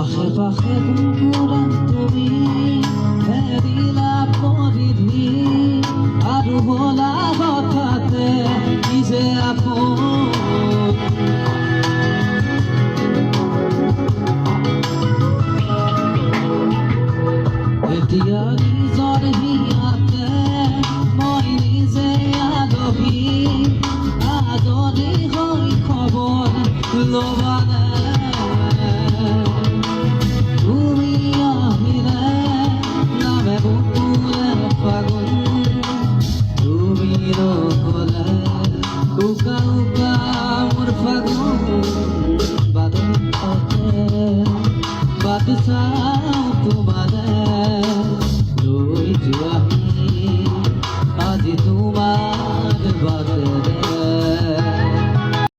পাশে পাশে ঘুৰা তুমি হেৰিলা পৰিধি আৰু বলা হঠাতে নিজে আপোন এতিয়া নিজৰ হিয়াতে মই নিজে আদৰি হৈ খবৰ ল'বা নাই